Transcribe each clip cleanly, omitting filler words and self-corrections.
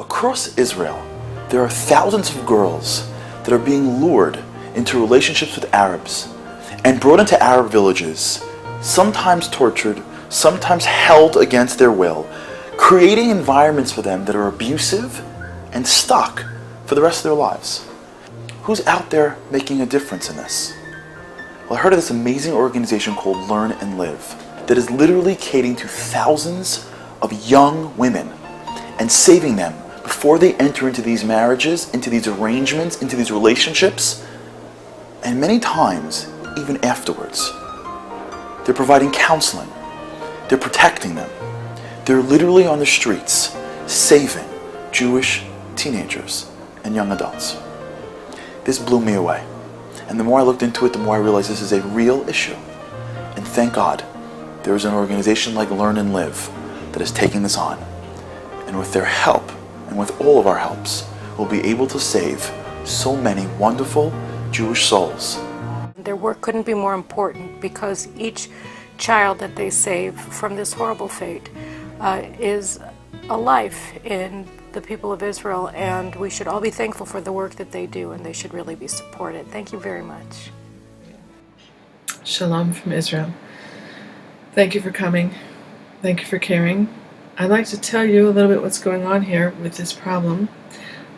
Across Israel, there are thousands of girls that are being lured into relationships with Arabs and brought into Arab villages, sometimes tortured, sometimes held against their will, creating environments for them that are abusive and stuck for the rest of their lives. Who's out there making a difference in this? Well, I heard of this amazing organization called Learn and Live that is literally catering to thousands of young women and saving them before they enter into these marriages, into these arrangements, into these relationships, and many times, even afterwards. They're providing counseling. They're protecting them. They're literally on the streets saving Jewish teenagers and young adults. This blew me away. And the more I looked into it, the more I realized this is a real issue. And thank God, there is an organization like Learn and Live that is taking this on. And with their help, and with all of our helps, we'll be able to save so many wonderful Jewish souls. Their work couldn't be more important because each child that they save from this horrible fate is a life in the people of Israel, and we should all be thankful for the work that they do, and they should really be supported. Thank you very much. Shalom from Israel. Thank you for coming. Thank you for caring. I'd like to tell you a little bit what's going on here with this problem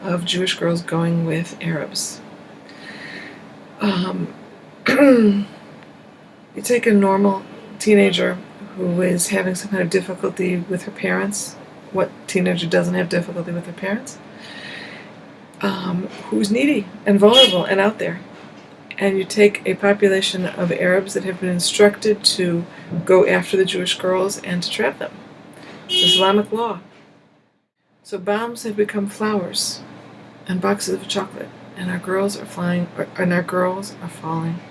of Jewish girls going with Arabs. You take a normal teenager who is having some kind of difficulty with her parents. What teenager doesn't have difficulty with their parents? Who's needy and vulnerable and out there. And you take a population of Arabs that have been instructed to go after the Jewish girls and to trap them. It's Islamic law. So bombs have become flowers and boxes of chocolate, and our girls are falling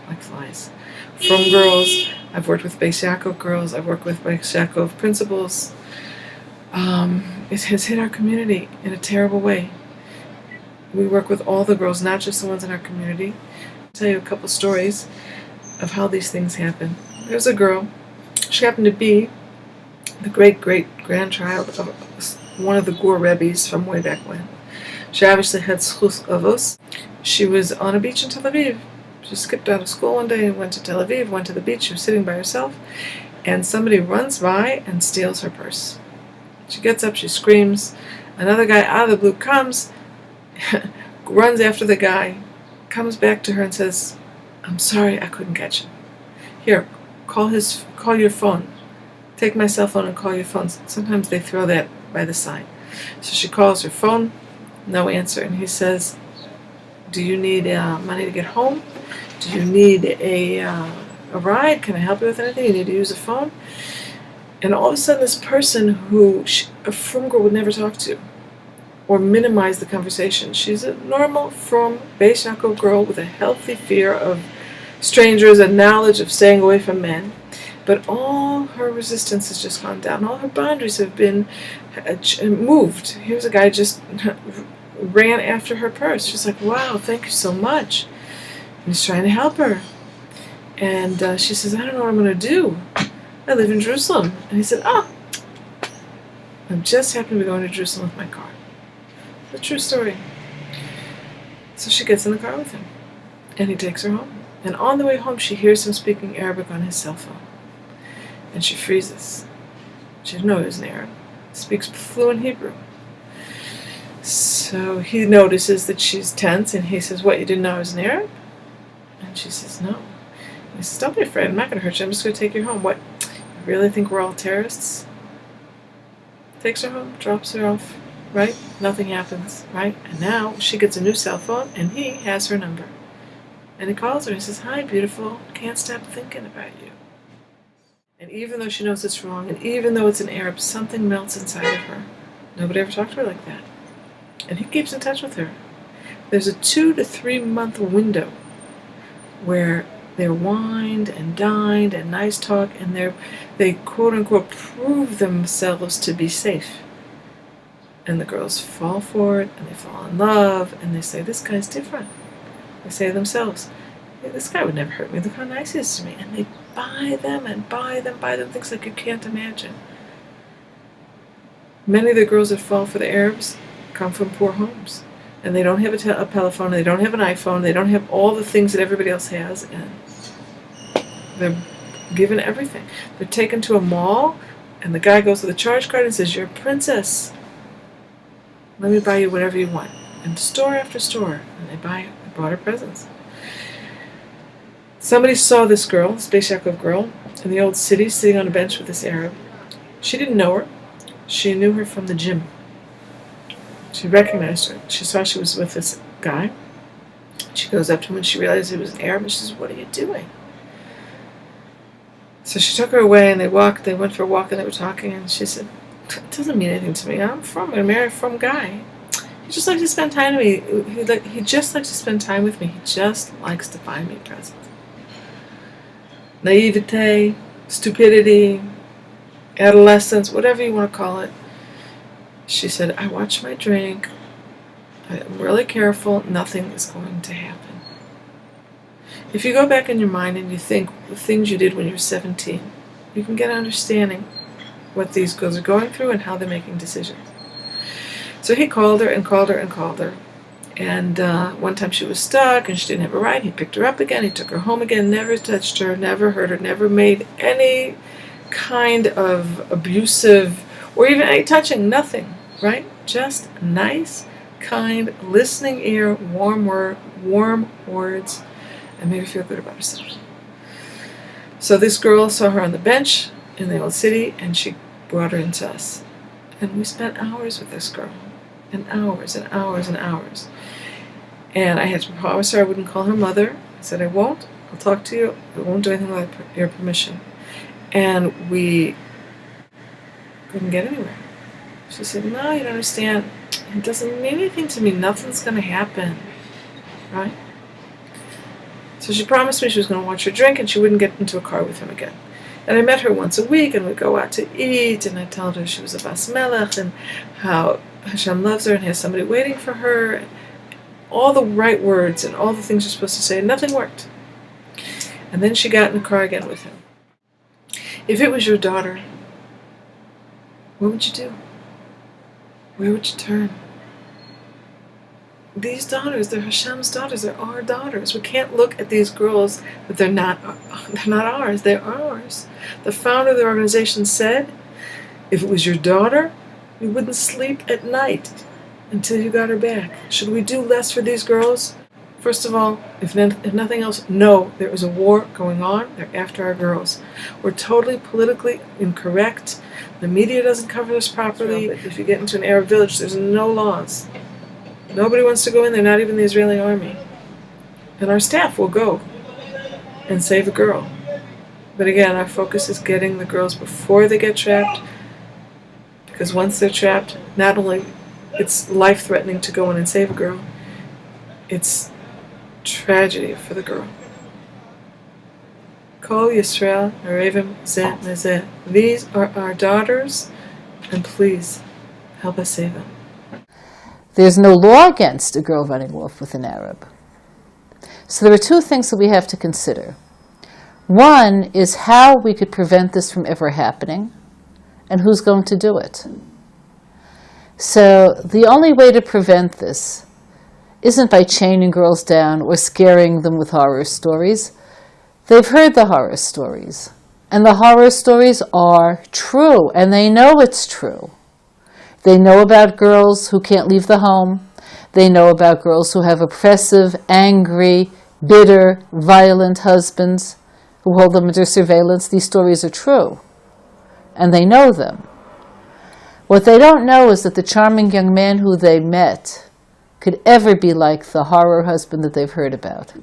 like flies. From girls, I've worked with Beis Yaakov girls, I've worked with Beis Yaakov principals. It has hit our community in a terrible way. We work with all the girls, not just the ones in our community. I'll tell you a couple stories of how these things happen. There's a girl, she happened to be the great-great-grandchild of one of the Gur Rebbes from way back when. She obviously had Zchus Avos. She was on a beach in Tel Aviv. She skipped out of school one day and went to Tel Aviv, went to the beach. She was sitting by herself, and somebody runs by and steals her purse. She gets up, she screams. Another guy out of the blue comes, runs after the guy, comes back to her and says, "I'm sorry, I couldn't catch him. Here, call your phone. Take my cell phone and call your phone." Sometimes they throw that by the side. So she calls her phone, no answer. And he says, "Do you need money to get home? Do you need a ride? Can I help you with anything? You need to use a phone?" And all of a sudden, this person who a frum girl would never talk to or minimize the conversation. She's a normal, frum, Beis Yaakov girl with a healthy fear of strangers and knowledge of staying away from men. But all her resistance has just gone down. All her boundaries have been moved. Here's a guy just ran after her purse. She's like, "Wow, thank you so much." And he's trying to help her. And she says, "I don't know what I'm going to do. I live in Jerusalem." And he said, "I just happen to be going to Jerusalem with my car." The true story. So she gets in the car with him. And he takes her home. And on the way home, she hears him speaking Arabic on his cell phone. And she freezes. She didn't know he was an Arab. Speaks fluent Hebrew. So he notices that she's tense, and he says, "What, you didn't know I was an Arab?" And she says, "No." He says, "Don't be afraid. I'm not going to hurt you. I'm just going to take you home." "What, you really think we're all terrorists?" Takes her home, drops her off, right? Nothing happens, right? And now she gets a new cell phone, and he has her number. And he calls her and he says, "Hi, beautiful. Can't stop thinking about you." And even though she knows it's wrong, and even though it's an Arab, something melts inside of her. Nobody ever talked to her like that. And he keeps in touch with her. There's a 2 to 3 month window where they're wined and dined and nice talk, and they quote-unquote prove themselves to be safe. And the girls fall for it, and they fall in love, and they say, "This guy's different." They say to themselves, "Hey, this guy would never hurt me. Look how nice he is to me." And they buy them and buy them things like you can't imagine. Many of the girls that fall for the Arabs come from poor homes. And they don't have a telephone, they don't have an iPhone, they don't have all the things that everybody else has, and they're given everything. They're taken to a mall, and the guy goes with a charge card and says, "You're a princess. Let me buy you whatever you want." And store after store, and they bought her presents. Somebody saw this girl, this Beis Yaakov girl, in the old city, sitting on a bench with this Arab. She didn't know her. She knew her from the gym. She recognized her. She saw she was with this guy. She goes up to him and she realized he was an Arab, and she says, "What are you doing?" So she took her away, and they went for a walk, and they were talking, and she said, "It doesn't mean anything to me. I'm married from a guy. He just likes to spend time with me. He just likes to spend time with me. He just likes to buy me presents." Naivete, stupidity, adolescence, whatever you want to call it. She said, "I watch my drink. I'm really careful. Nothing is going to happen." If you go back in your mind and you think the things you did when you were 17, you can get an understanding what these girls are going through and how they're making decisions. So he called her and called her and called her. And one time she was stuck and she didn't have a ride. He picked her up again. He took her home again. Never touched her, never hurt her, never made any kind of abusive or even any touching, nothing, right? Just nice, kind, listening ear, warm words, and made her feel good about herself. So this girl saw her on the bench in the old city, and she brought her into us. And we spent hours with this girl, and hours and hours and hours. And I had to promise her I wouldn't call her mother. I said, "I won't. I'll talk to you. I won't do anything without your permission." And we couldn't get anywhere. She said, "No, you don't understand. It doesn't mean anything to me. Nothing's going to happen." Right? So she promised me she was going to watch her drink and she wouldn't get into a car with him again. And I met her once a week, and we'd go out to eat, and I told her she was a Bas Melech and how Hashem loves her and has somebody waiting for her. And all the right words and all the things you're supposed to say, and nothing worked. And then she got in the car again with him. If it was your daughter, what would you do? Where would you turn? These daughters, they're Hashem's daughters, they're our daughters. We can't look at these girls that they're not ours, they're ours. The founder of the organization said, if it was your daughter, you wouldn't sleep at night until you got her back. Should we do less for these girls? First of all, if nothing else, no, there is a war going on. They're after our girls. We're totally politically incorrect. The media doesn't cover this properly. If you get into an Arab village, there's no laws. Nobody wants to go in there, not even the Israeli army. And our staff will go and save a girl. But again, our focus is getting the girls before they get trapped, because once they're trapped, not only it's life-threatening to go in and save a girl, it's tragedy for the girl. Kol Yisrael Arevim Zeh Nezeh. These are our daughters, and please help us save them. There's no law against a girl running off with an Arab. So there are two things that we have to consider. One is how we could prevent this from ever happening, and who's going to do it. So the only way to prevent this isn't by chaining girls down or scaring them with horror stories. They've heard the horror stories, and the horror stories are true, and they know it's true. They know about girls who can't leave the home. They know about girls who have oppressive, angry, bitter, violent husbands who hold them under surveillance. These stories are true, and they know them. What they don't know is that the charming young man who they met could ever be like the horror husband that they've heard about.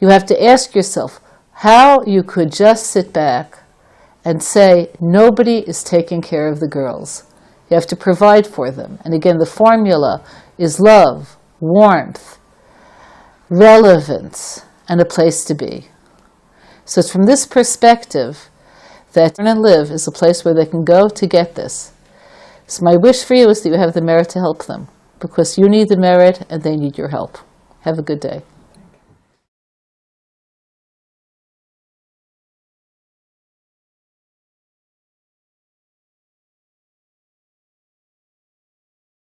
You have to ask yourself how you could just sit back and say, nobody is taking care of the girls. You have to provide for them. And again, the formula is love, warmth, relevance, and a place to be. So it's from this perspective that Turn and Live is a place where they can go to get this. So my wish for you is that you have the merit to help them, because you need the merit and they need your help. Have a good day.